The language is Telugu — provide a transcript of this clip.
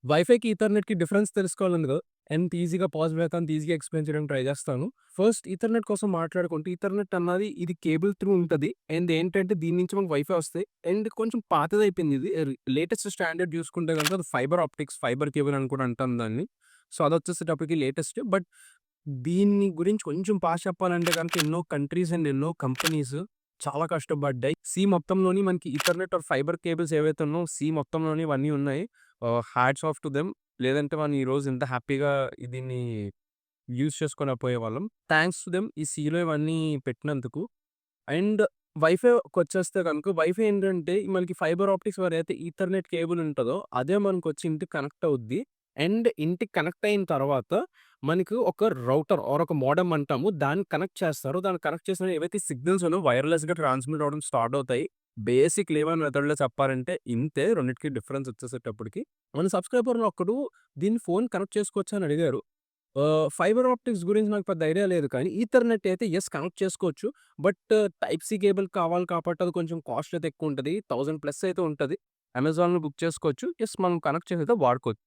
వైఫైకి, ఈథర్‌నెట్‌కి డిఫరెన్స్ తెలుసుకోవాలని కదా! ఎంత ఈజీగా పాసిబుల్ అయితే అంత ఈజీగా ఎక్స్‌ప్లెయిన్ చేయడానికి ట్రై చేస్తాను. ఫస్ట్ ఈథర్‌నెట్ కోసం మాట్లాడుకుంటే, ఈథర్‌నెట్ అన్నది ఇది కేబుల్ త్రూ ఉంటది. అండ్ ఏంటంటే దీని నుంచి మనకు వైఫై వస్తాయి. అండ్ కొంచెం పాతదయిపోయింది ఇది. లేటెస్ట్ స్టాండర్డ్ చూసుకుంటే గనుక అది ఫైబర్ ఆప్టిక్స్, ఫైబర్ కేబుల్ అని కూడా అంటాం దాన్ని. So, అదొచ్చేసేటప్పటికి latest. బట్ దీని గురించి కొంచెం చెప్పాలంటే గనుక ఎన్నో కంట్రీస్ అండ్ ఎన్నో కంపెనీస్ చాలా కష్టపడ్డాయి. మొత్తంలోని మనకి ఈథర్‌నెట్ ఆర్ ఫైబర్ కేబుల్స్ ఏవైతే ఉన్నాయో మొత్తంలోని ఇవన్నీ ఉన్నాయి. Hats off to them. లేదంటే మనం ఈరోజు ఇంత హ్యాపీగా దీన్ని యూజ్ చేసుకోలేకపోయేవాళ్ళం. థాంక్స్ టు దెమ్ ఈ సీలో ఇవన్నీ పెట్టినందుకు. అండ్ వైఫైకొచ్చేస్తే గనుక వైఫై ఏంటంటే మనకి ఫైబర్ ఆప్టిక్స్ ఏదైతే ఈథర్‌నెట్ కేబుల్ ఉంటదో అదే మనకొచ్చి ఇంటికి కనెక్ట్ అవుద్ది. అండ్ ఇంటికి కనెక్ట్ అయిన తర్వాత మనకు ఒక రౌటర్ ఆర్ ఒక మోడెమ్ అంటాము. దాన్ని కనెక్ట్ చేస్తారు. దాన్ని కనెక్ట్ చేసిన ఏవైతే సిగ్నల్స్ ఉన్నాయో వైర్‌లెస్‌గా ట్రాన్స్‌మిట్ అవ్వడం స్టార్ట్ అవుతాయి. బేసిక్ లేవన్ మెథడ్‌లో చెప్పాలంటే ఇంతే. రెండిటికి డిఫరెన్స్ వచ్చేసేటప్పటికి. మన సబ్‌స్క్రైబర్‌లో ఒకడు దీన్ని ఫోన్ కనెక్ట్ చేసుకోవచ్చా అని అడిగారు. ఫైబర్ ఆప్టిక్స్ గురించి నాకు పెద్ద ఐడియా లేదు కానీ, ఈథర్‌నెట్ అయితే కనెక్ట్ చేసుకోవచ్చు. బట్ టైప్ సి కేబుల్ కావాలి కాబట్టి అది కొంచెం కాస్ట్ అయితే ఎక్కువుంటది. 1000 ప్లస్ అయితే ఉంటది. అమెజాన్‌లో బుక్ చేసుకోవచ్చు. మనం కనెక్ట్ చేసి అయితే వాడుకోవచ్చు.